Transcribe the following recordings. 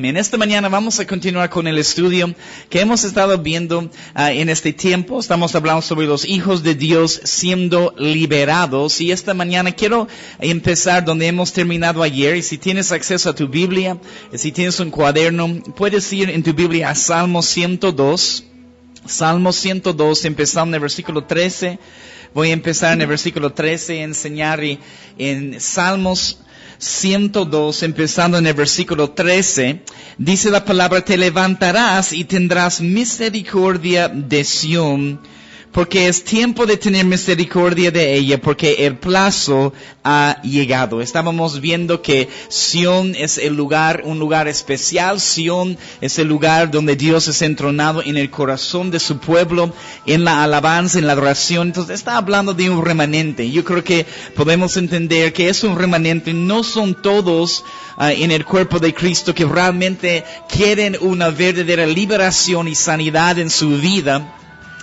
En esta mañana vamos a continuar con el estudio que hemos estado viendo en este tiempo. Estamos hablando sobre los hijos de Dios siendo liberados. Y esta mañana quiero empezar donde hemos terminado ayer. Y si tienes acceso a tu Biblia, si tienes un cuaderno, puedes ir en tu Biblia a Salmo 102. Salmo 102, empezando en el versículo 13. Voy a empezar en el versículo 13 y enseñar en Salmos 102, empezando en el versículo 13, dice la palabra: te levantarás y tendrás misericordia de Sión, porque es tiempo de tener misericordia de ella, porque el plazo ha llegado. Estábamos viendo que Sión es el lugar, un lugar especial. Sión es el lugar donde Dios es entronado en el corazón de su pueblo, en la alabanza, en la adoración. Entonces está hablando de un remanente. Yo creo que podemos entender que es un remanente. No son todos en el cuerpo de Cristo que realmente quieren una verdadera liberación y sanidad en su vida.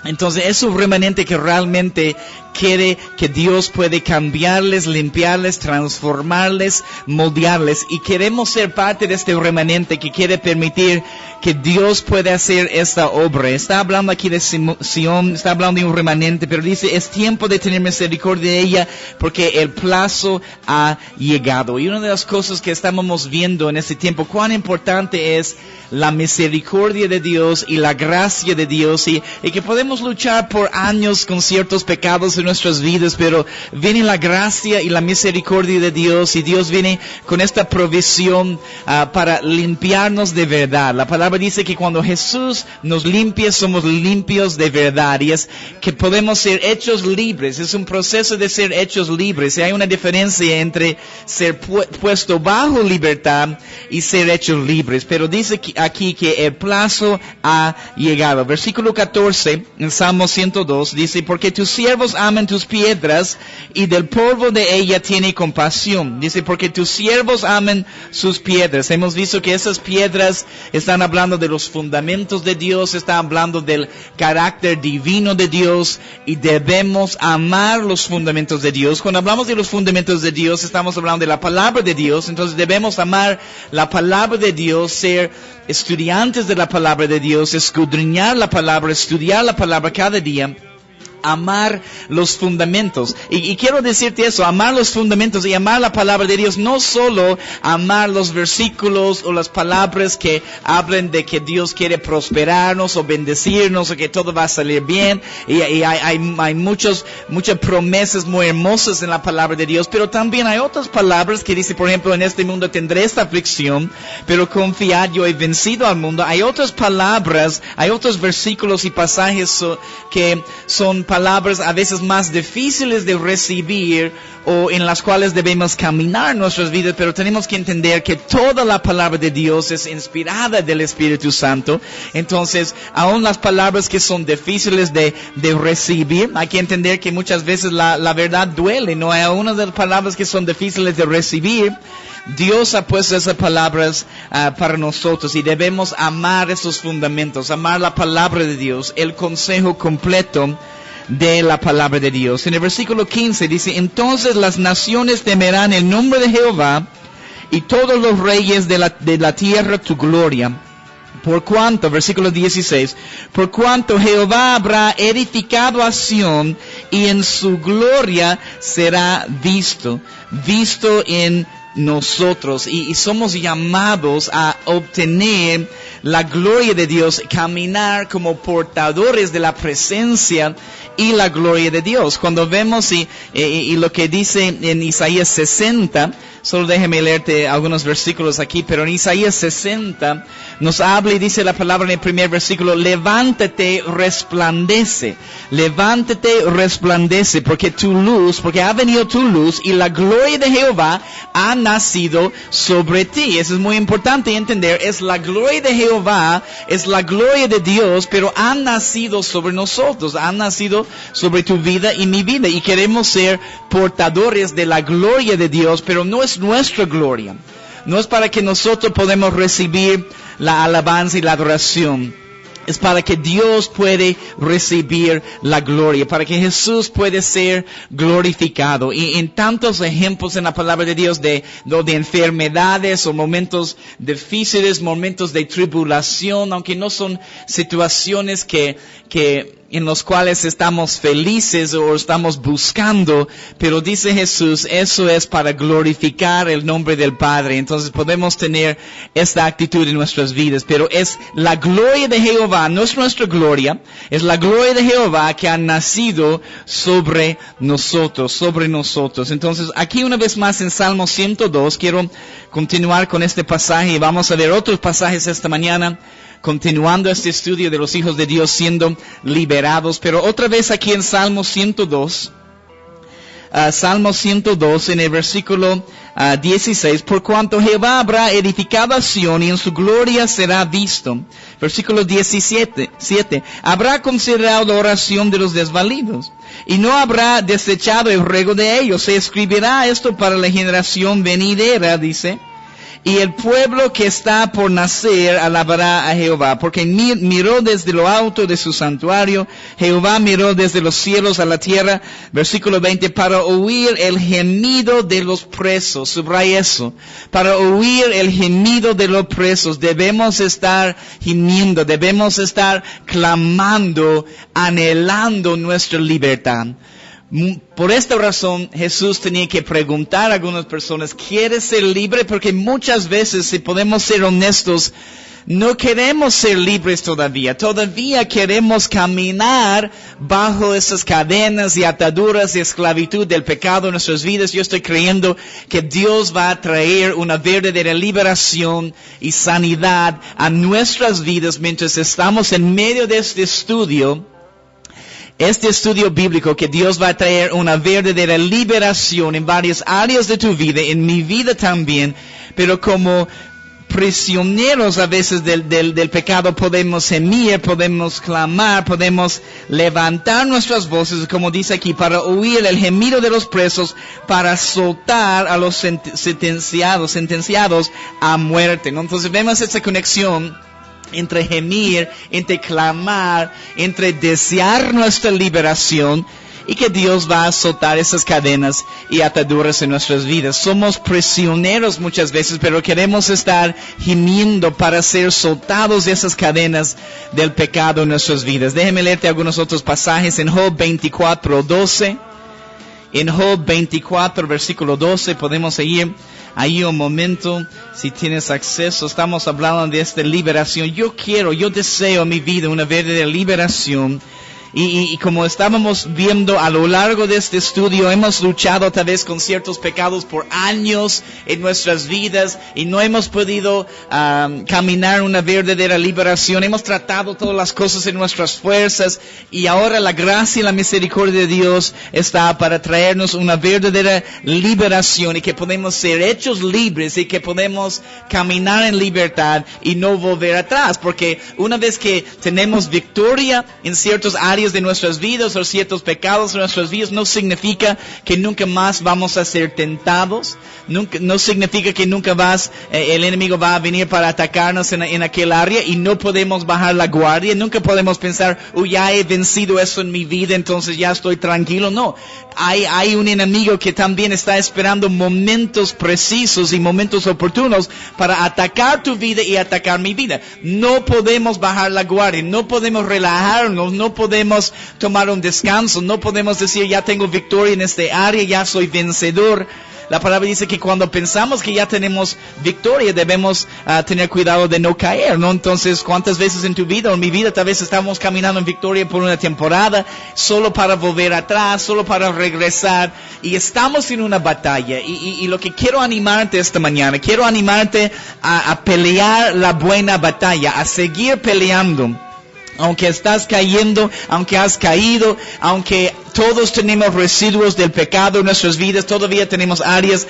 Entonces es un remanente que realmente quiere que Dios puede cambiarles, limpiarles, transformarles, moldearles. Y queremos ser parte de este remanente que quiere permitir que Dios pueda hacer esta obra. Está hablando aquí de Sión, está hablando de un remanente, pero dice, es tiempo de tener misericordia de ella porque el plazo ha llegado. Y una de las cosas que estábamos viendo en este tiempo, cuán importante es la misericordia de Dios y la gracia de Dios, y que podemos luchar por años con ciertos pecados en nuestras vidas, pero viene la gracia y la misericordia de Dios, y Dios viene con esta provisión para limpiarnos de verdad. La palabra dice que cuando Jesús nos limpia, somos limpios de verdad, y es que podemos ser hechos libres. Es un proceso de ser hechos libres, y hay una diferencia entre ser puesto bajo libertad y ser hechos libres. Pero dice aquí que el plazo ha llegado. Versículo 14 en Salmo 102 dice: porque tus siervos aman tus piedras y del polvo de ella tiene compasión. Dice, porque tus siervos aman sus piedras. Hemos visto que esas piedras están hablando de los fundamentos de Dios, están hablando del carácter divino de Dios, y debemos amar los fundamentos de Dios. Cuando hablamos de los fundamentos de Dios, estamos hablando de la palabra de Dios. Entonces debemos amar la palabra de Dios, ser estudiantes de la palabra de Dios, escudriñar la palabra, estudiar la palabra cada día, amar los fundamentos. Y quiero decirte eso, amar los fundamentos y amar la palabra de Dios, no solo amar los versículos o las palabras que hablen de que Dios quiere prosperarnos o bendecirnos o que todo va a salir bien. Y hay muchas promesas muy hermosas en la palabra de Dios, pero también hay otras palabras que dice, por ejemplo, en este mundo tendré esta aflicción, pero confiad, yo he vencido al mundo. Hay otras palabras, hay otros versículos y pasajes que son palabras a veces más difíciles de recibir, o en las cuales debemos caminar nuestras vidas, pero tenemos que entender que toda la palabra de Dios es inspirada del Espíritu Santo. Entonces, aún las palabras que son difíciles de recibir, hay que entender que muchas veces la verdad duele, ¿no? Hay una de las palabras que son difíciles de recibir. Dios ha puesto esas palabras para nosotros, y debemos amar esos fundamentos, amar la palabra de Dios, el consejo completo de la palabra de Dios. En el versículo 15 dice: entonces las naciones temerán el nombre de Jehová, y todos los reyes de la tierra tu gloria. Por cuanto, versículo 16, por cuanto Jehová habrá edificado a Sión, y en su gloria será visto en nosotros, y somos llamados a obtener la gloria de Dios, caminar como portadores de la presencia y la gloria de Dios. Cuando vemos y lo que dice en Isaías 60, solo déjeme leerte algunos versículos aquí, pero en Isaías 60 nos habla y dice la palabra en el primer versículo: levántate, resplandece, porque ha venido tu luz, y la gloria de Jehová ha nacido sobre ti. Eso es muy importante entender, es la gloria de Jehová, es la gloria de Dios, pero ha nacido sobre nosotros, ha nacido sobre tu vida y mi vida, y queremos ser portadores de la gloria de Dios, pero no es nuestra gloria, no es para que nosotros podamos recibir la alabanza y la adoración. es para que Dios puede recibir la gloria, para que Jesús puede ser glorificado. Y en tantos ejemplos en la palabra de Dios de enfermedades o momentos difíciles, momentos de tribulación, aunque no son situaciones que en los cuales estamos felices o estamos buscando, pero dice Jesús, eso es para glorificar el nombre del Padre. Entonces podemos tener esta actitud en nuestras vidas, pero es la gloria de Jehová, no es nuestra gloria, es la gloria de Jehová que ha nacido sobre nosotros. Entonces aquí una vez más en Salmo 102, quiero continuar con este pasaje y vamos a ver otros pasajes esta mañana, continuando este estudio de los hijos de Dios siendo liberados, pero otra vez aquí en Salmo 102, en el versículo 16, por cuanto Jehová habrá edificado a Sión y en su gloria será visto. Versículo 17, habrá considerado la oración de los desvalidos y no habrá desechado el ruego de ellos. Se escribirá esto para la generación venidera, dice. Y el pueblo que está por nacer alabará a Jehová, porque miró desde lo alto de su santuario, Jehová miró desde los cielos a la tierra, versículo 20, para oír el gemido de los presos, subraya eso, para oír el gemido de los presos, debemos estar gimiendo, debemos estar clamando, anhelando nuestra libertad. Por esta razón, Jesús tenía que preguntar a algunas personas, ¿quieres ser libre? Porque muchas veces, si podemos ser honestos, no queremos ser libres todavía. Todavía queremos caminar bajo esas cadenas y ataduras y esclavitud del pecado en nuestras vidas. Yo estoy creyendo que Dios va a traer una verdadera liberación y sanidad a nuestras vidas mientras estamos en medio de este estudio bíblico, que Dios va a traer una verdadera liberación en varias áreas de tu vida, en mi vida también, pero como prisioneros a veces del pecado podemos gemir, podemos clamar, podemos levantar nuestras voces, como dice aquí, para oír el gemido de los presos, para soltar a los sentenciados a muerte, ¿no? Entonces vemos esta conexión entre gemir, entre clamar, entre desear nuestra liberación y que Dios va a soltar esas cadenas y ataduras en nuestras vidas. Somos prisioneros muchas veces, pero queremos estar gimiendo para ser soltados de esas cadenas del pecado en nuestras vidas. Déjeme leerte algunos otros pasajes en Job 24:12. En Job 24, versículo 12, podemos seguir ahí un momento, si tienes acceso. Estamos hablando de esta liberación. Yo deseo en mi vida una verdadera liberación. Y como estábamos viendo a lo largo de este estudio, hemos luchado tal vez con ciertos pecados por años en nuestras vidas y no hemos podido caminar una verdadera liberación. Hemos tratado todas las cosas en nuestras fuerzas y ahora la gracia y la misericordia de Dios está para traernos una verdadera liberación y que podemos ser hechos libres y que podemos caminar en libertad y no volver atrás. Porque una vez que tenemos victoria en ciertas áreas de nuestras vidas o ciertos pecados en nuestras vidas, no significa que nunca más vamos a ser tentados, no significa que nunca el enemigo va a venir para atacarnos en aquel área y no podemos bajar la guardia, nunca podemos pensar, ya he vencido eso en mi vida, entonces ya estoy tranquilo. No, hay un enemigo que también está esperando momentos precisos y momentos oportunos para atacar tu vida y atacar mi vida. No podemos bajar la guardia, no podemos relajarnos, no podemos tomar un descanso, no podemos decir ya tengo victoria en este área, ya soy vencedor. La palabra dice que cuando pensamos que ya tenemos victoria, debemos tener cuidado de no caer, ¿no? Entonces, ¿cuántas veces en tu vida o en mi vida tal vez estamos caminando en victoria por una temporada, solo para volver atrás, solo para regresar, y estamos en una batalla? Y lo que quiero animarte esta mañana, quiero animarte a pelear la buena batalla, a seguir peleando. Aunque estás cayendo, aunque has caído, aunque todos tenemos residuos del pecado en nuestras vidas, todavía tenemos áreas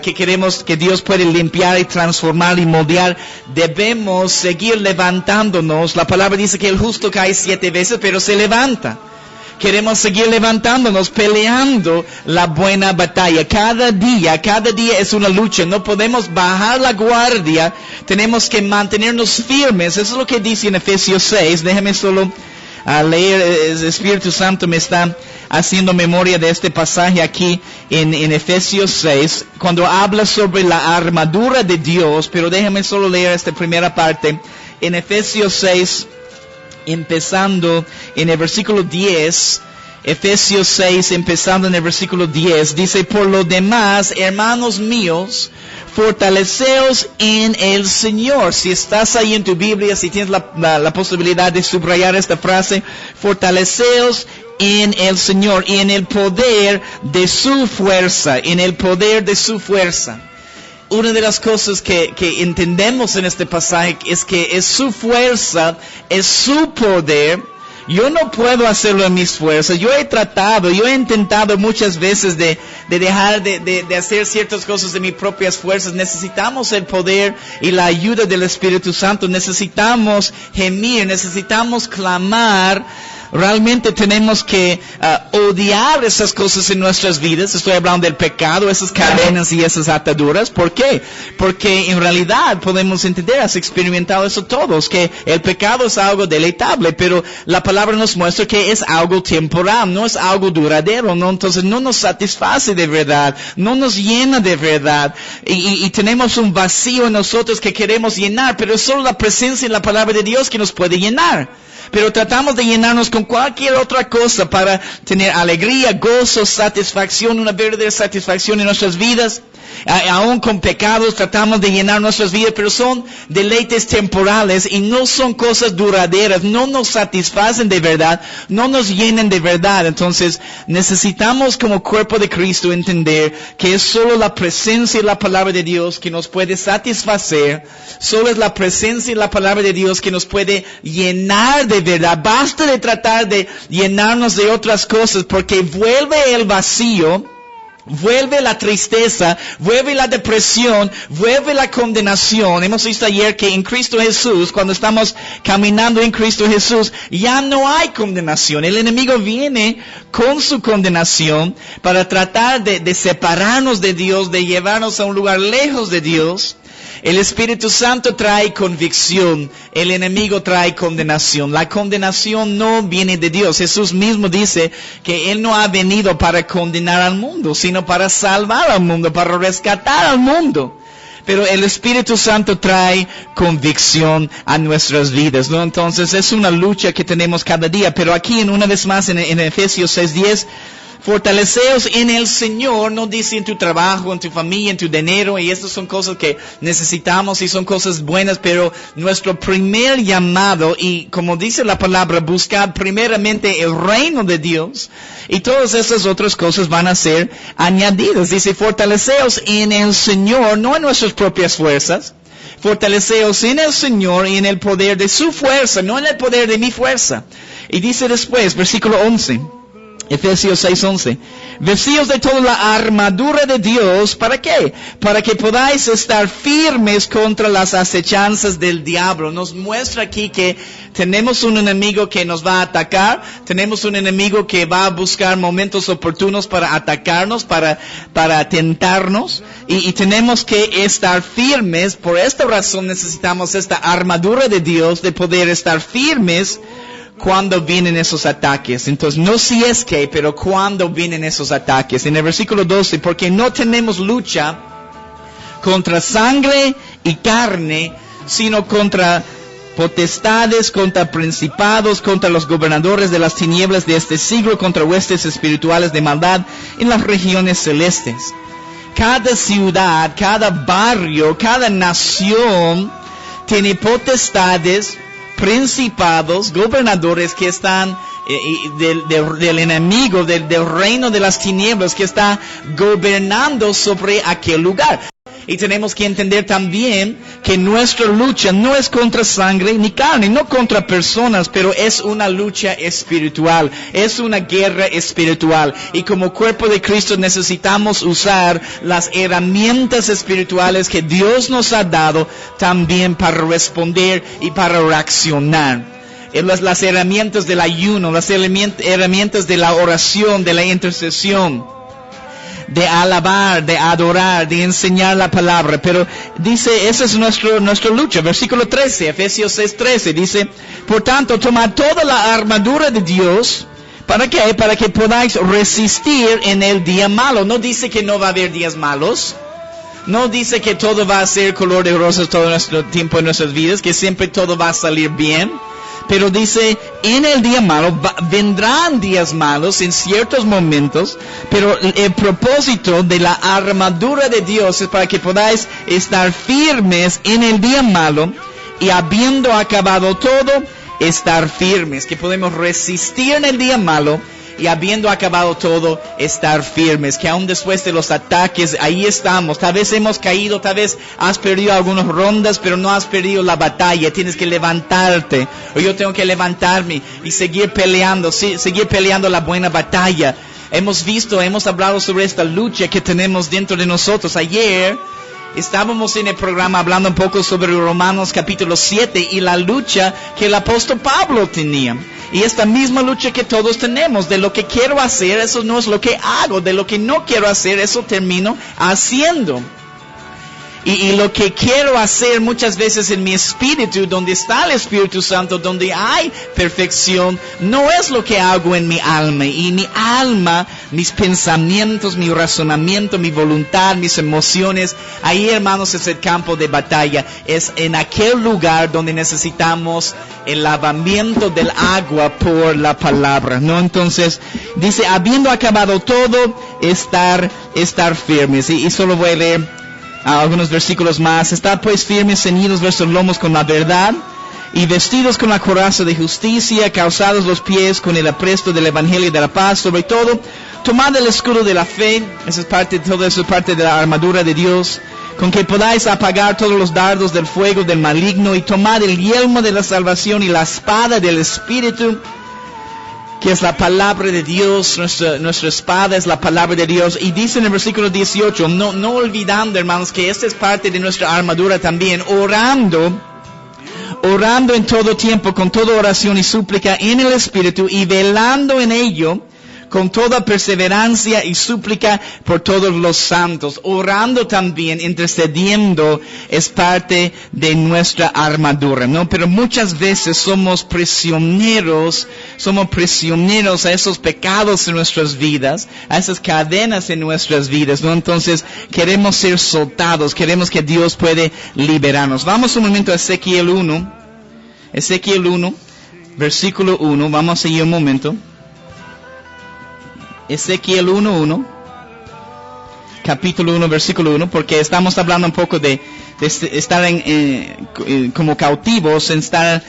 que queremos que Dios puede limpiar y transformar y moldear, debemos seguir levantándonos. La palabra dice que el justo cae 7 veces, pero se levanta. Queremos seguir levantándonos, peleando la buena batalla. Cada día es una lucha. No podemos bajar la guardia. Tenemos que mantenernos firmes. Eso es lo que dice en Efesios 6. Déjame solo leer. El Espíritu Santo me está haciendo memoria de este pasaje aquí en Efesios 6. Cuando habla sobre la armadura de Dios. Pero déjame solo leer esta primera parte. En Efesios 6. Empezando en el versículo 10, Efesios 6, empezando en el versículo 10, dice, por lo demás, hermanos míos, fortaleceos en el Señor. Si estás ahí en tu Biblia, si tienes la posibilidad de subrayar esta frase, fortaleceos en el Señor y en el poder de su fuerza, en el poder de su fuerza. Una de las cosas que entendemos en este pasaje es que es su fuerza, es su poder. Yo no puedo hacerlo en mis fuerzas. Yo he intentado muchas veces de dejar de hacer ciertas cosas de mis propias fuerzas. Necesitamos el poder y la ayuda del Espíritu Santo. Necesitamos gemir, necesitamos clamar. Realmente tenemos que odiar esas cosas en nuestras vidas. Estoy hablando del pecado, esas cadenas y esas ataduras. ¿Por qué? Porque en realidad podemos entender, has experimentado eso todos, que el pecado es algo deleitable, pero la palabra nos muestra que es algo temporal, no es algo duradero, ¿no? Entonces no nos satisface de verdad, no nos llena de verdad. Y tenemos un vacío en nosotros que queremos llenar, pero es solo la presencia en la palabra de Dios que nos puede llenar. Pero tratamos de llenarnos con cualquier otra cosa para tener alegría, gozo, satisfacción, una verdadera satisfacción en nuestras vidas. Aún con pecados tratamos de llenar nuestras vidas, pero son deleites temporales y no son cosas duraderas, no nos satisfacen de verdad, no nos llenan de verdad. Entonces necesitamos como cuerpo de Cristo entender que es solo la presencia y la palabra de Dios que nos puede satisfacer, solo es la presencia y la palabra de Dios que nos puede llenar de verdad. Basta de tratar de llenarnos de otras cosas porque vuelve el vacío, vuelve la tristeza, vuelve la depresión, vuelve la condenación. Hemos visto ayer que en Cristo Jesús, cuando estamos caminando en Cristo Jesús, ya no hay condenación. El enemigo viene con su condenación para tratar de separarnos de Dios, de llevarnos a un lugar lejos de Dios. El Espíritu Santo trae convicción, el enemigo trae condenación. La condenación no viene de Dios. Jesús mismo dice que Él no ha venido para condenar al mundo, sino para salvar al mundo, para rescatar al mundo. Pero el Espíritu Santo trae convicción a nuestras vidas, ¿no? Entonces es una lucha que tenemos cada día. Pero aquí una vez más en Efesios 6:10, fortaleceos en el Señor, no dice en tu trabajo, en tu familia, en tu dinero, y estas son cosas que necesitamos y son cosas buenas, pero nuestro primer llamado, y como dice la palabra, buscar primeramente el reino de Dios, y todas esas otras cosas van a ser añadidas. Dice, fortaleceos en el Señor, no en nuestras propias fuerzas. Fortaleceos en el Señor y en el poder de su fuerza, no en el poder de mi fuerza. Y dice después, versículo 11. Efesios 6:11. Vestíos de toda la armadura de Dios, ¿para qué? Para que podáis estar firmes contra las acechanzas del diablo. Nos muestra aquí que tenemos un enemigo que nos va a atacar, tenemos un enemigo que va a buscar momentos oportunos para atacarnos, para tentarnos, y tenemos que estar firmes. Por esta razón necesitamos esta armadura de Dios, de poder estar firmes cuando vienen esos ataques. Entonces, no si es que, pero cuando vienen esos ataques. En el versículo 12, porque no tenemos lucha contra sangre y carne, sino contra potestades, contra principados, contra los gobernadores de las tinieblas de este siglo, contra huestes espirituales de maldad en las regiones celestes. Cada ciudad, cada barrio, cada nación tiene potestades, principados, gobernadores que están del enemigo, del reino de las tinieblas que está gobernando sobre aquel lugar. Y tenemos que entender también que nuestra lucha no es contra sangre ni carne, no contra personas, pero es una lucha espiritual, es una guerra espiritual. Y como cuerpo de Cristo necesitamos usar las herramientas espirituales que Dios nos ha dado también para responder y para reaccionar. las herramientas del ayuno, las herramientas de la oración, de la intercesión, de alabar, de adorar, de enseñar la palabra. Pero dice, esa es nuestra lucha. Versículo 13, Efesios 6:13, dice, por tanto, tomad toda la armadura de Dios. ¿Para qué? Para que podáis resistir en el día malo. No dice que no va a haber días malos. No dice que todo va a ser color de rosas todo nuestro tiempo en nuestras vidas, que siempre todo va a salir bien. Pero dice, en el día malo, vendrán días malos en ciertos momentos, pero el propósito de la armadura de Dios es para que podáis estar firmes en el día malo y habiendo acabado todo, estar firmes, que podemos resistir en el día malo y habiendo acabado todo, estar firmes, que aún después de los ataques, ahí estamos. Tal vez hemos caído, tal vez has perdido algunas rondas, pero no has perdido la batalla. Tienes que levantarte, o yo tengo que levantarme y seguir peleando, seguir peleando la buena batalla. Hemos hablado sobre esta lucha que tenemos dentro de nosotros. Ayer estábamos en el programa hablando un poco sobre Romanos capítulo 7 y la lucha que el apóstol Pablo tenía. Y esta misma lucha que todos tenemos, de lo que quiero hacer, eso no es lo que hago, de lo que no quiero hacer, eso termino haciendo. Y lo que quiero hacer muchas veces en mi espíritu, donde está el Espíritu Santo, donde hay perfección, no es lo que hago en mi alma. Y mi alma, mis pensamientos, mi razonamiento, mi voluntad, mis emociones, ahí, hermanos, es el campo de batalla. Es en aquel lugar donde necesitamos el lavamiento del agua por la palabra, ¿no? Entonces, dice, habiendo acabado todo, estar firmes. Y solo voy a leer algunos versículos más. Estad pues firmes, ceñidos vuestros lomos con la verdad, y vestidos con la coraza de justicia, calzados los pies con el apresto del evangelio de la paz. Sobre todo, tomad el escudo de la fe, todo eso es parte de la armadura de Dios, con que podáis apagar todos los dardos del fuego del maligno, y tomad el yelmo de la salvación y la espada del Espíritu, que es la palabra de Dios. Nuestra espada es la palabra de Dios. Y dice en el versículo 18, no olvidando, hermanos, que esta es parte de nuestra armadura también, orando en todo tiempo, con toda oración y súplica en el Espíritu, y velando en ello, con toda perseverancia y súplica por todos los santos. Orando también, intercediendo, es parte de nuestra armadura, ¿no? Pero muchas veces somos prisioneros a esos pecados en nuestras vidas, a esas cadenas en nuestras vidas, ¿no? Entonces, queremos ser soltados, queremos que Dios puede liberarnos. Vamos un momento a Ezequiel 1, versículo 1, vamos a seguir un momento. Ezequiel 1:1, capítulo 1, versículo 1, porque estamos hablando un poco de estar como cautivos, en estar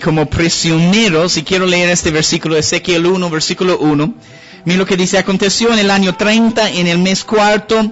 como prisioneros, y quiero leer este versículo, Ezequiel 1, versículo 1. Mira lo que dice: aconteció en el año 30, en el mes cuarto.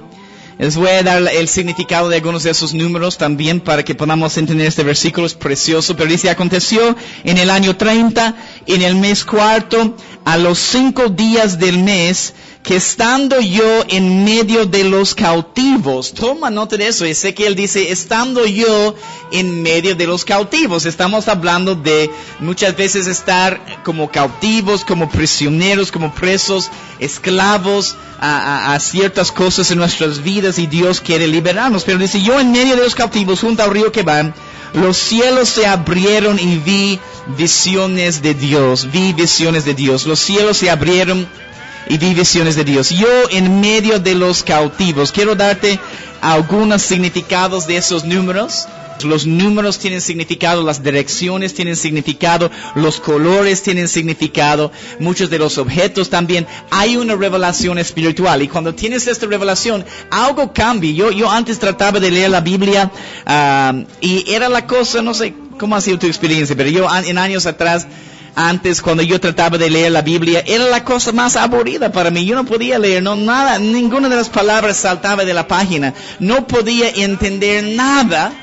Les voy a dar el significado de algunos de esos números también para que podamos entender este versículo, es precioso. Pero dice, aconteció en el año 30, en el mes cuarto, a los 5 días del mes, que estando yo en medio de los cautivos. Toma nota de eso. Ezequiel dice, estando yo en medio de los cautivos. Estamos hablando de muchas veces estar como cautivos, como prisioneros, como presos, esclavos a ciertas cosas en nuestras vidas, y Dios quiere liberarnos. Pero dice, yo en medio de los cautivos, junto al río Quebar, los cielos se abrieron y vi visiones de Dios. Los cielos se abrieron y vi visiones de Dios. Yo en medio de los cautivos. Quiero darte algunos significados de esos números. Los números tienen significado, las direcciones tienen significado, los colores tienen significado, muchos de los objetos también. Hay una revelación espiritual, y cuando tienes esta revelación, algo cambia. Yo antes trataba de leer la Biblia y era la cosa, no sé cómo ha sido tu experiencia, pero yo en años atrás, antes, cuando yo trataba de leer la Biblia, era la cosa más aburrida para mí. Yo no podía leer, nada, ninguna de las palabras saltaba de la página. No podía entender nada,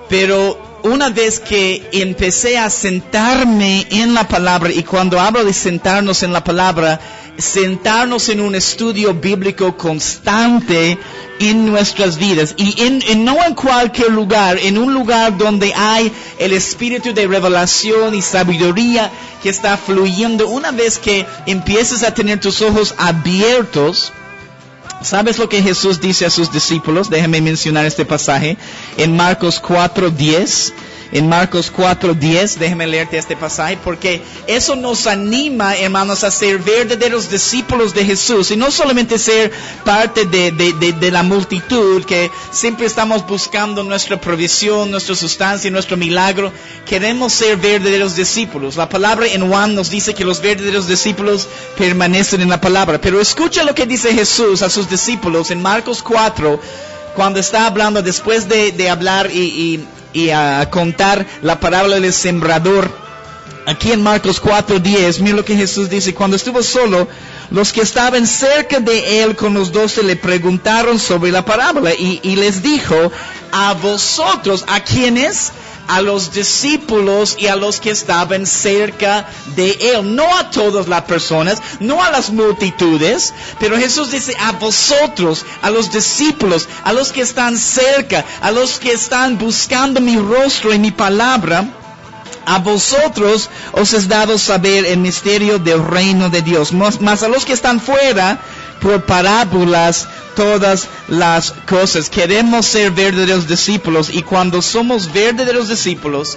pero una vez que empecé a sentarme en la palabra, y cuando hablo de sentarnos en la palabra, sentarnos en un estudio bíblico constante en nuestras vidas y no en cualquier lugar, en un lugar donde hay el espíritu de revelación y sabiduría que está fluyendo. Una vez que empieces a tener tus ojos abiertos, ¿sabes lo que Jesús dice a sus discípulos? Déjame mencionar este pasaje en Marcos 4:10. En Marcos 4:10, déjame leerte este pasaje, porque eso nos anima, hermanos, a ser verdaderos discípulos de Jesús, y no solamente ser parte de la multitud, que siempre estamos buscando nuestra provisión, nuestra sustancia, nuestro milagro. Queremos ser verdaderos discípulos. La palabra en Juan nos dice que los verdaderos discípulos permanecen en la palabra. Pero escucha lo que dice Jesús a sus discípulos en Marcos 4, cuando está hablando, después de hablar y a contar la parábola del sembrador. Aquí en Marcos 4:10, mira lo que Jesús dice. Cuando estuvo solo, los que estaban cerca de él con los 12 le preguntaron sobre la parábola y les dijo: a vosotros, ¿a quiénes? A los discípulos y a los que estaban cerca de él. No a todas las personas, no a las multitudes, pero Jesús dice a vosotros, a los discípulos, a los que están cerca, a los que están buscando mi rostro y mi palabra. A vosotros os es dado saber el misterio del reino de Dios, mas a los que están fuera, por parábolas, todas las cosas. Queremos ser verdaderos discípulos, y cuando somos verdaderos discípulos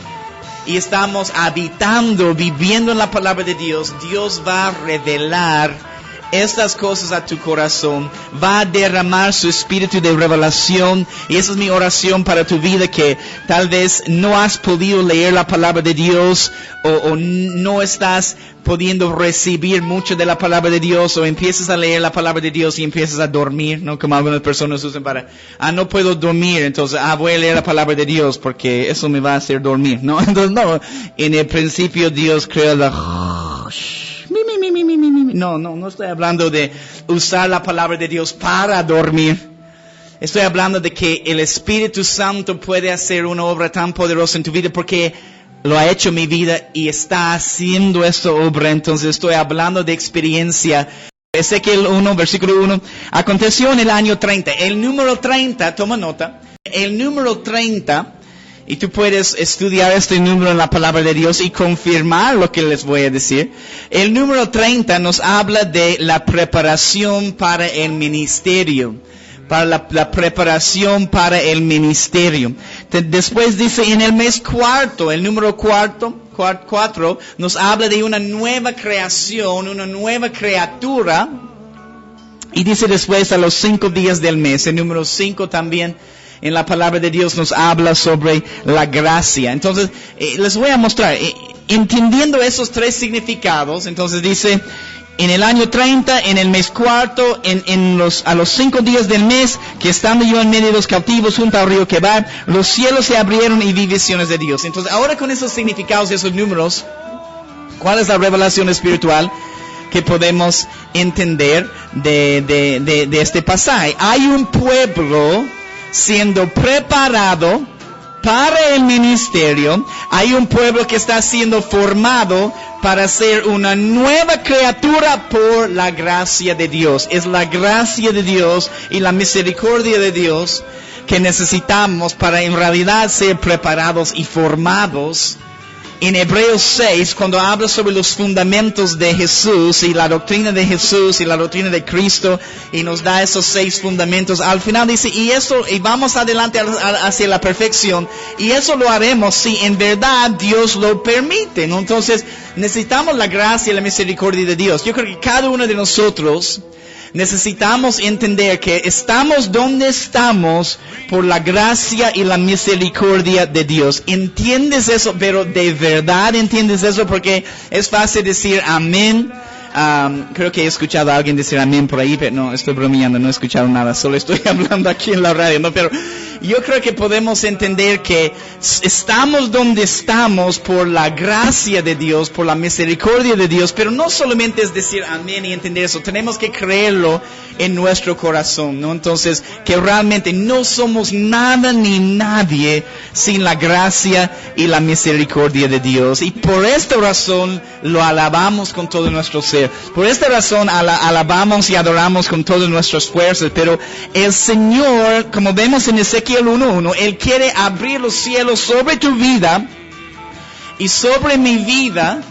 y estamos habitando, viviendo en la palabra de Dios, Dios va a revelar estas cosas a tu corazón, va a derramar su espíritu de revelación. Y esa es mi oración para tu vida, que tal vez no has podido leer la palabra de Dios, o no estás pudiendo recibir mucho de la palabra de Dios, o empiezas a leer la palabra de Dios y empiezas a dormir, ¿no? Como algunas personas usan para, no puedo dormir, entonces, voy a leer la palabra de Dios porque eso me va a hacer dormir, ¿no? Entonces, no, en el principio Dios creó la... No estoy hablando de usar la palabra de Dios para dormir. Estoy hablando de que el Espíritu Santo puede hacer una obra tan poderosa en tu vida, porque lo ha hecho en mi vida y está haciendo esta obra. Entonces estoy hablando de experiencia. Ezequiel 1, versículo 1. Aconteció en el año 30. El número 30, toma nota. El número 30... Y tú puedes estudiar este número en la palabra de Dios y confirmar lo que les voy a decir. El número 30 nos habla de la preparación para el ministerio. Para la preparación para el ministerio. Después dice en el mes cuarto, el número 4 nos habla de una nueva creación, una nueva criatura. Y dice después a los 5 días del mes, el número 5 también. En la palabra de Dios nos habla sobre la gracia. Entonces, les voy a mostrar, entendiendo esos 3 significados. Entonces dice, en el año 30, en el mes cuarto, a los 5 días del mes, que estando yo en medio de los cautivos junto al río Quebar, los cielos se abrieron y vi visiones de Dios. Entonces, ahora con esos significados y esos números, ¿cuál es la revelación espiritual que podemos entender de este pasaje? Hay un pueblo siendo preparado para el ministerio. Hay un pueblo que está siendo formado para ser una nueva criatura por la gracia de Dios. Es la gracia de Dios y la misericordia de Dios que necesitamos para en realidad ser preparados y formados. En Hebreos 6, cuando habla sobre los fundamentos de Jesús y la doctrina de Jesús y la doctrina de Cristo, y nos da esos 6 fundamentos, al final dice, y vamos adelante hacia la perfección, y eso lo haremos si en verdad Dios lo permite, ¿no? Entonces, necesitamos la gracia y la misericordia de Dios. Yo creo que cada uno de nosotros necesitamos entender que estamos donde estamos por la gracia y la misericordia de Dios. ¿Entiendes eso? Pero de verdad entiendes eso, porque es fácil decir amén. Creo que he escuchado a alguien decir amén por ahí, pero no, estoy bromeando, no he escuchado nada, solo estoy hablando aquí en la radio, ¿no? Pero yo creo que podemos entender que estamos donde estamos por la gracia de Dios, por la misericordia de Dios, pero no solamente es decir amén y entender eso, tenemos que creerlo en nuestro corazón, ¿no? Entonces, que realmente no somos nada ni nadie sin la gracia y la misericordia de Dios. Y por esta razón lo alabamos con todo nuestro ser. Por esta razón alabamos y adoramos con todas nuestras fuerzas. Pero el Señor, como vemos en Ezequiel 1:1, Él quiere abrir los cielos sobre tu vida y sobre mi vida.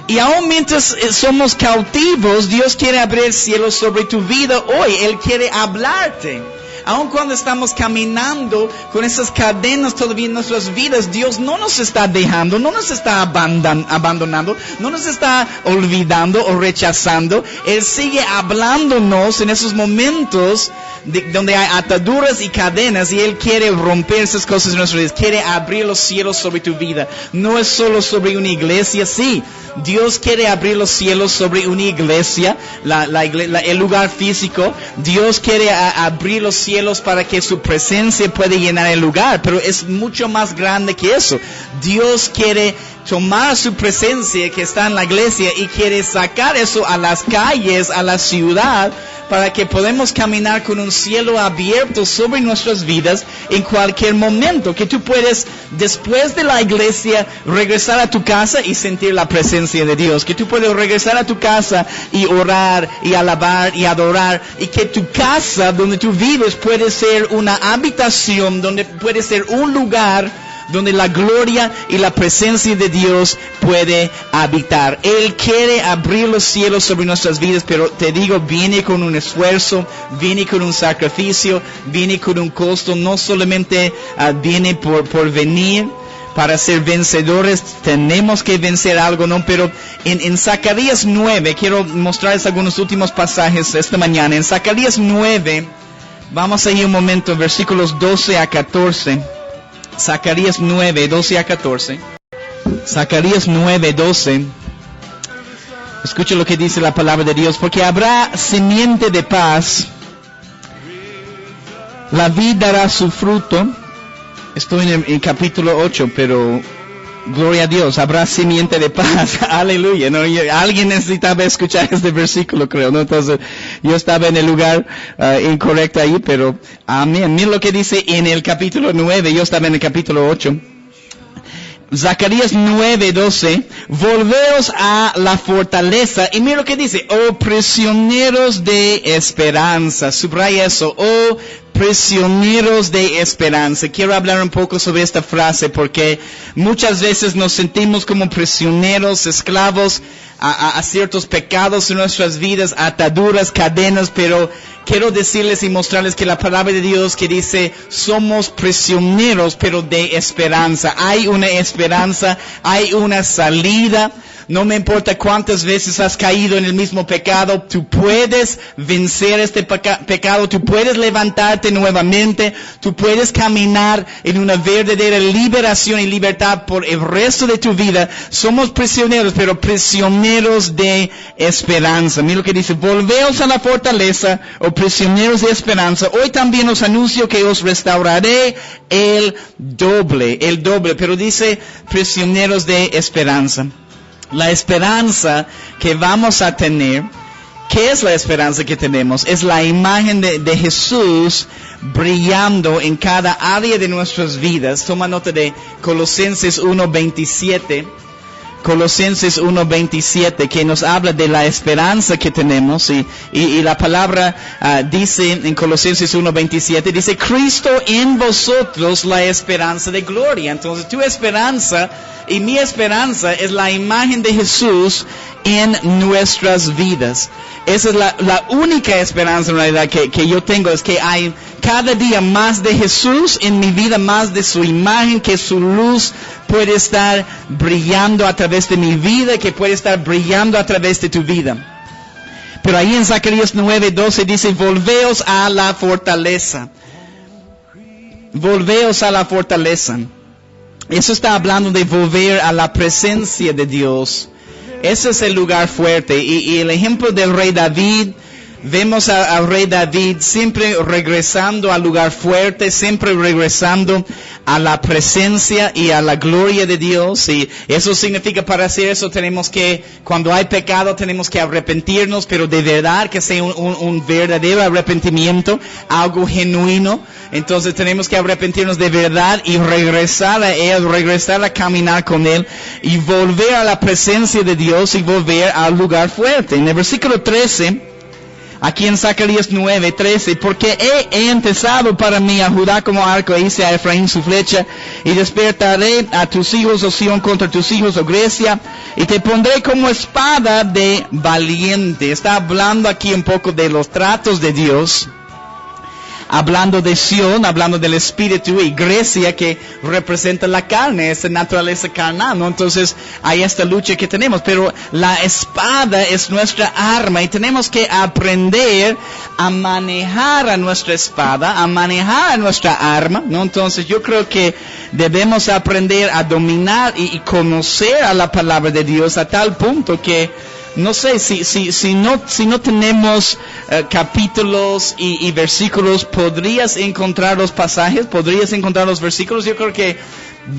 Y aún mientras somos cautivos, Dios quiere abrir el cielo sobre tu vida hoy. Él quiere hablarte. Aun cuando estamos caminando con esas cadenas todavía en nuestras vidas, Dios no nos está dejando, no nos está abandonando, no nos está olvidando o rechazando. Él sigue hablándonos en esos momentos donde hay ataduras y cadenas, y Él quiere romper esas cosas en nuestras vidas. Quiere abrir los cielos sobre tu vida. No es solo sobre una iglesia, sí. Dios quiere abrir los cielos sobre una iglesia, el lugar físico. Dios quiere abrir los cielos para que su presencia pueda llenar el lugar, pero es mucho más grande que eso. Dios quiere tomar su presencia que está en la iglesia y quiere sacar eso a las calles, a la ciudad, para que podamos caminar con un cielo abierto sobre nuestras vidas en cualquier momento. Que tú puedes, después de la iglesia, regresar a tu casa y sentir la presencia de Dios. Que tú puedes regresar a tu casa y orar y alabar y adorar. Y que tu casa donde tú vives puede ser una habitación, donde puede ser un lugar donde la gloria y la presencia de Dios puede habitar. Él quiere abrir los cielos sobre nuestras vidas, pero te digo, viene con un esfuerzo, viene con un sacrificio, viene con un costo. No solamente viene por venir. Para ser vencedores tenemos que vencer algo, ¿no? Pero en Zacarías 9, quiero mostrarles algunos últimos pasajes esta mañana. En Zacarías 9, vamos a ir un momento, versículos 12 a 14. Zacarías 9, 12 a 14. Zacarías 9, 12. Escucha lo que dice la palabra de Dios. Porque habrá simiente de paz. La vid dará su fruto. Estoy en el capítulo 8, pero gloria a Dios, habrá simiente de paz. Aleluya. ¿No? Alguien necesitaba escuchar este versículo, creo, ¿no? Entonces, yo estaba en el lugar incorrecto ahí, pero amén. Mira lo que dice en el capítulo 9, yo estaba en el capítulo 8. Zacarías 9, 12. Volveos a la fortaleza. Y mira lo que dice. Oh prisioneros de esperanza. Subraya eso. Oh prisioneros de esperanza. Quiero hablar un poco sobre esta frase porque muchas veces nos sentimos como prisioneros, esclavos a ciertos pecados en nuestras vidas, ataduras, cadenas, pero quiero decirles y mostrarles que la palabra de Dios que dice somos prisioneros pero de esperanza. Hay una esperanza, hay una salida. No me importa cuántas veces has caído en el mismo pecado, tú puedes vencer este pecado, tú puedes levantarte nuevamente, tú puedes caminar en una verdadera liberación y libertad por el resto de tu vida. Somos prisioneros, pero prisioneros de esperanza. Mira lo que dice, volveos a la fortaleza, oh prisioneros de esperanza. Hoy también os anuncio que os restauraré el doble, pero dice prisioneros de esperanza. La esperanza que vamos a tener, ¿qué es la esperanza que tenemos? Es la imagen de Jesús brillando en cada área de nuestras vidas. Toma nota de Colosenses 1:27. Colosenses 1:27, que nos habla de la esperanza que tenemos, y la palabra dice en Colosenses 1:27, dice, Cristo en vosotros la esperanza de gloria. Entonces tu esperanza y mi esperanza es la imagen de Jesús en nuestras vidas. Esa es la única esperanza en realidad que yo tengo, es que hay cada día más de Jesús en mi vida, más de su imagen, que su luz puede estar brillando a través de mi vida, que puede estar brillando a través de tu vida. Pero ahí en Zacarías 9:12 dice, volveos a la fortaleza. Volveos a la fortaleza. Eso está hablando de volver a la presencia de Dios. Ese es el lugar fuerte. Y el ejemplo del rey David Vemos al rey David siempre regresando al lugar fuerte, siempre regresando a la presencia y a la gloria de Dios. Y eso significa, para hacer eso tenemos que, cuando hay pecado, tenemos que arrepentirnos, pero de verdad que sea un verdadero arrepentimiento, algo genuino. Entonces tenemos que arrepentirnos de verdad y regresar a Él, regresar a caminar con Él y volver a la presencia de Dios y volver al lugar fuerte. En el versículo 13, aquí en Zacarías 9:13, porque he empezado para mí a Judá como arco, e hice a Efraín su flecha, y despertaré a tus hijos, oh Sión, contra tus hijos, oh Grecia, y te pondré como espada de valiente. Está hablando aquí un poco de los tratos de Dios, hablando de Sión, hablando del Espíritu, y Grecia que representa la carne, esa naturaleza carnal, ¿no? Entonces hay esta lucha que tenemos, pero la espada es nuestra arma y tenemos que aprender a manejar a nuestra espada, a manejar a nuestra arma, ¿no? Entonces yo creo que debemos aprender a dominar y conocer a la palabra de Dios a tal punto que no sé, si no tenemos capítulos y versículos, ¿podrías encontrar los pasajes? ¿Podrías encontrar los versículos? Yo creo que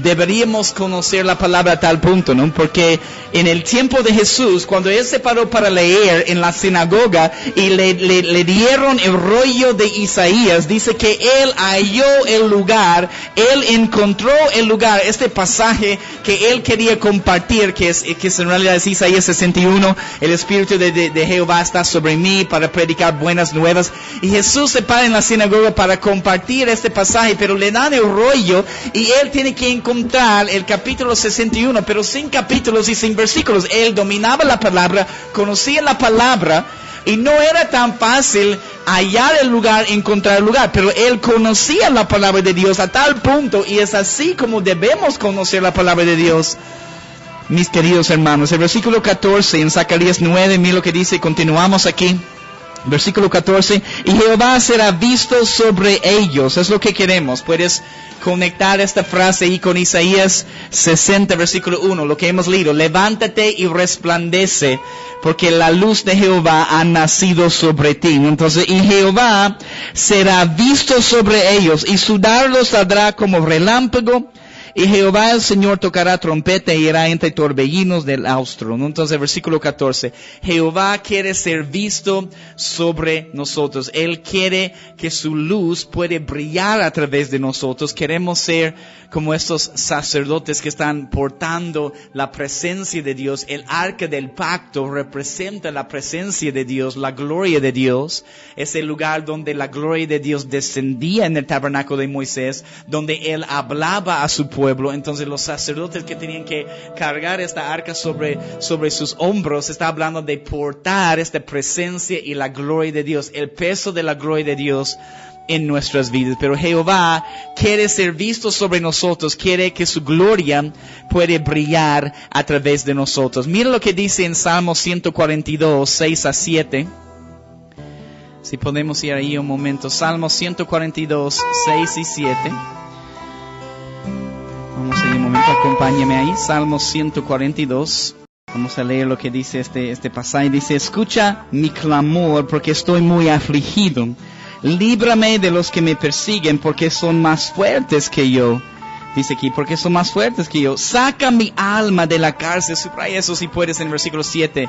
deberíamos conocer la palabra a tal punto, ¿no? Porque en el tiempo de Jesús, cuando Él se paró para leer en la sinagoga y le dieron el rollo de Isaías, dice que Él halló el lugar, Él encontró el lugar, este pasaje que Él quería compartir, que en realidad es Isaías 61, el Espíritu de Jehová está sobre mí para predicar buenas nuevas. Y Jesús se para en la sinagoga para compartir este pasaje, pero le dan el rollo y Él tiene que encontrar el capítulo 61, pero sin capítulos y sin versículos. Él dominaba la palabra, conocía la palabra, y no era tan fácil hallar el lugar, encontrar el lugar, pero él conocía la palabra de Dios a tal punto, y es así como debemos conocer la palabra de Dios, mis queridos hermanos. El versículo 14 en Zacarías 9, mira lo que dice, continuamos aquí. Versículo 14, y Jehová será visto sobre ellos. Es lo que queremos. Puedes conectar esta frase ahí con Isaías 60, versículo 1, lo que hemos leído. Levántate y resplandece, porque la luz de Jehová ha nacido sobre ti. Entonces, y Jehová será visto sobre ellos, y su dardo saldrá como relámpago, y Jehová el Señor tocará trompeta y irá entre torbellinos del austro, ¿no? Entonces, versículo 14. Jehová quiere ser visto sobre nosotros. Él quiere que su luz puede brillar a través de nosotros. Queremos ser como estos sacerdotes que están portando la presencia de Dios. El arca del pacto representa la presencia de Dios, la gloria de Dios. Es el lugar donde la gloria de Dios descendía en el tabernáculo de Moisés, donde Él hablaba a su pueblo. Entonces los sacerdotes que tenían que cargar esta arca sobre sus hombros, está hablando de portar esta presencia y la gloria de Dios, el peso de la gloria de Dios en nuestras vidas. Pero Jehová quiere ser visto sobre nosotros, quiere que su gloria puede brillar a través de nosotros. Mira lo que dice en Salmo 142, 6 a 7. Si podemos ir ahí un momento. Salmo 142, 6 y 7. Vamos a ir un momento, acompáñame ahí. Salmo 142. Vamos a leer lo que dice este pasaje. Dice, escucha mi clamor porque estoy muy afligido. Líbrame de los que me persiguen porque son más fuertes que yo. Dice aquí, porque son más fuertes que yo. Saca mi alma de la cárcel. Subraya eso si puedes en el versículo 7.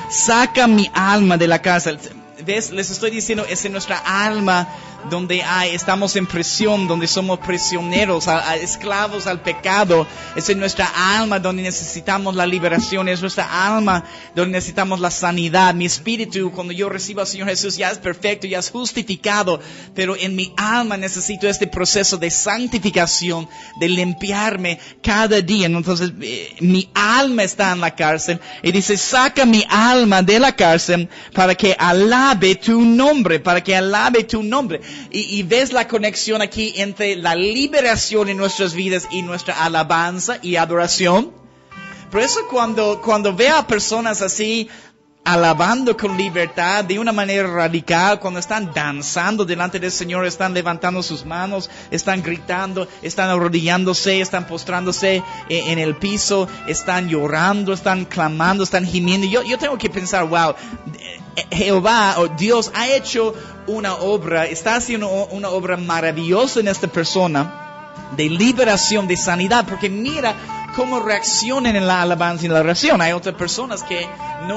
Saca mi alma de la cárcel. ¿Ves? Les estoy diciendo, es en nuestra alma donde estamos en prisión, donde somos prisioneros, esclavos al pecado. Es en nuestra alma donde necesitamos la liberación, es nuestra alma donde necesitamos la sanidad. Mi espíritu, cuando yo recibo al Señor Jesús, ya es perfecto, ya es justificado, pero en mi alma necesito este proceso de santificación, de limpiarme cada día. Entonces, mi alma está en la cárcel, y dice, saca mi alma de la cárcel para que alabe tu nombre, para que alabe tu nombre. Y ves la conexión aquí entre la liberación en nuestras vidas y nuestra alabanza y adoración. Por eso cuando veo a personas así alabando con libertad, de una manera radical, cuando están danzando delante del Señor, están levantando sus manos, están gritando, están arrodillándose, están postrándose en el piso, están llorando, están clamando, están gimiendo. Yo tengo que pensar, wow, Jehová o Dios ha hecho una obra, está haciendo una obra maravillosa en esta persona de liberación, de sanidad, porque mira cómo reaccionan en la alabanza y la oración. Hay otras personas que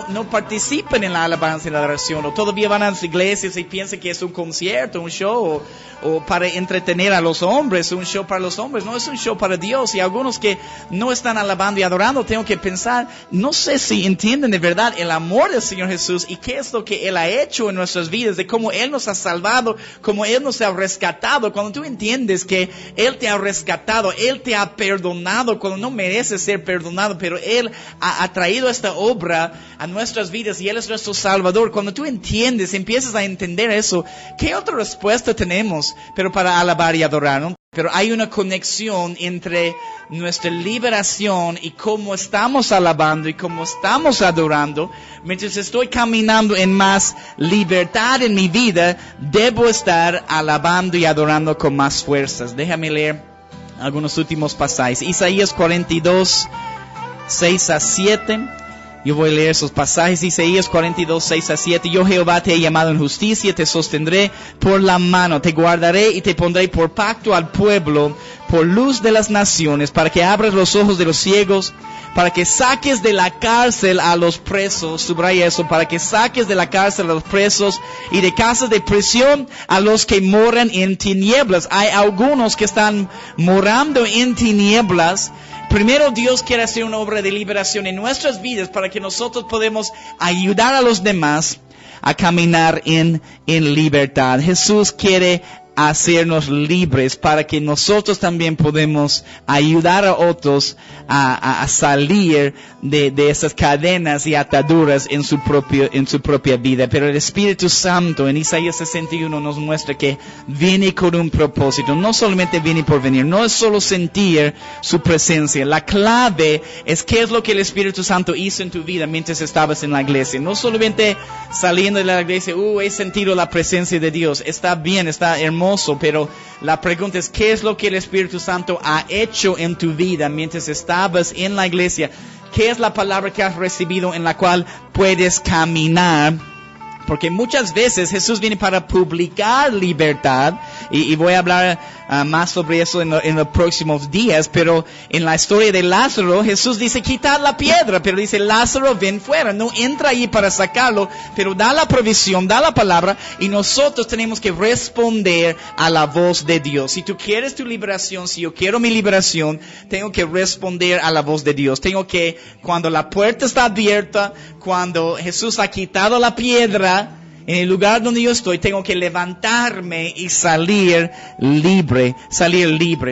no participan en la alabanza y la oración, o todavía van a las iglesias y piensan que es un concierto, un show, o para entretener a los hombres, un show para los hombres. No, es un show para Dios. Y algunos que no están alabando y adorando, tengo que pensar, no sé si entienden de verdad el amor del Señor Jesús y qué es lo que Él ha hecho en nuestras vidas, de cómo Él nos ha salvado, cómo Él nos ha rescatado. Cuando tú entiendes que Él te ha rescatado, Él te ha perdonado cuando no mereces ser perdonado, pero Él ha traído esta obra a nuestras vidas y Él es nuestro Salvador. Cuando tú entiendes, empiezas a entender eso, ¿qué otra respuesta tenemos? Pero para alabar y adorar, ¿no? Pero hay una conexión entre nuestra liberación y cómo estamos alabando y cómo estamos adorando. Mientras estoy caminando en más libertad en mi vida, debo estar alabando y adorando con más fuerzas. Déjame leer algunos últimos pasajes. Isaías 42, 6 a 7. Yo voy a leer esos pasajes. Isaías 42, 6 a 7. Yo, Jehová, te he llamado en justicia, te sostendré por la mano, te guardaré y te pondré por pacto al pueblo, por luz de las naciones, para que abras los ojos de los ciegos, para que saques de la cárcel a los presos, subraya eso, para que saques de la cárcel a los presos y de casas de prisión a los que moran en tinieblas. Hay algunos que están morando en tinieblas. Primero Dios quiere hacer una obra de liberación en nuestras vidas para que nosotros podamos ayudar a los demás a caminar en libertad. Jesús quiere hacernos libres para que nosotros también podemos ayudar a otros a salir de esas cadenas y ataduras en su propia vida. Pero el Espíritu Santo en Isaías 61 nos muestra que viene con un propósito. No solamente viene por venir, no es solo sentir su presencia. La clave es qué es lo que el Espíritu Santo hizo en tu vida mientras estabas en la iglesia. No solamente saliendo de la iglesia, he sentido la presencia de Dios. Está bien, está hermoso. Pero la pregunta es, ¿qué es lo que el Espíritu Santo ha hecho en tu vida mientras estabas en la iglesia? ¿Qué es la palabra que has recibido en la cual puedes caminar? Porque muchas veces Jesús viene para publicar libertad, y voy a hablar más sobre eso en los próximos días, pero en la historia de Lázaro, Jesús dice, quitad la piedra, pero dice, Lázaro, ven fuera. No entra ahí para sacarlo, pero da la provisión, da la palabra, y nosotros tenemos que responder a la voz de Dios. Si tú quieres tu liberación, si yo quiero mi liberación, tengo que responder a la voz de Dios. Tengo que, cuando la puerta está abierta, cuando Jesús ha quitado la piedra, en el lugar donde yo estoy, tengo que levantarme y salir libre,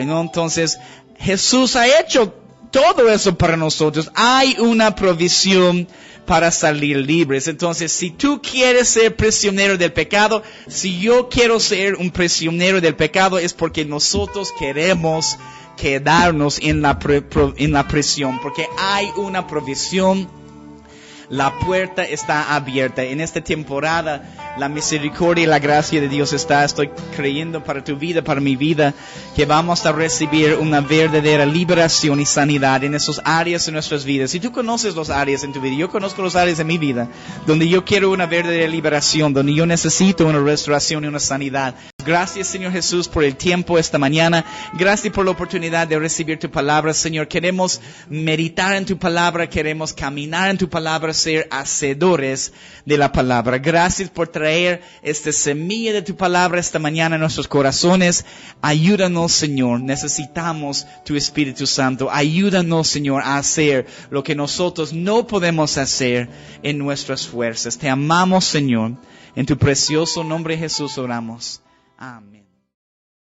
¿no? Entonces, Jesús ha hecho todo eso para nosotros. Hay una provisión para salir libres. Entonces, si tú quieres ser prisionero del pecado, si yo quiero ser un prisionero del pecado, es porque nosotros queremos quedarnos en la prisión, porque hay una provisión. La puerta está abierta. En esta temporada, la misericordia y la gracia de Dios estoy creyendo para tu vida, para mi vida, que vamos a recibir una verdadera liberación y sanidad en esas áreas de nuestras vidas. Si tú conoces las áreas en tu vida, yo conozco las áreas de mi vida, donde yo quiero una verdadera liberación, donde yo necesito una restauración y una sanidad. Gracias, Señor Jesús, por el tiempo esta mañana. Gracias por la oportunidad de recibir tu palabra, Señor. Queremos meditar en tu palabra, queremos caminar en tu palabra, ser hacedores de la palabra. Gracias por traer esta semilla de tu palabra esta mañana en nuestros corazones. Ayúdanos, Señor. Necesitamos tu Espíritu Santo. Ayúdanos, Señor, a hacer lo que nosotros no podemos hacer en nuestras fuerzas. Te amamos, Señor. En tu precioso nombre, Jesús, oramos. Amén.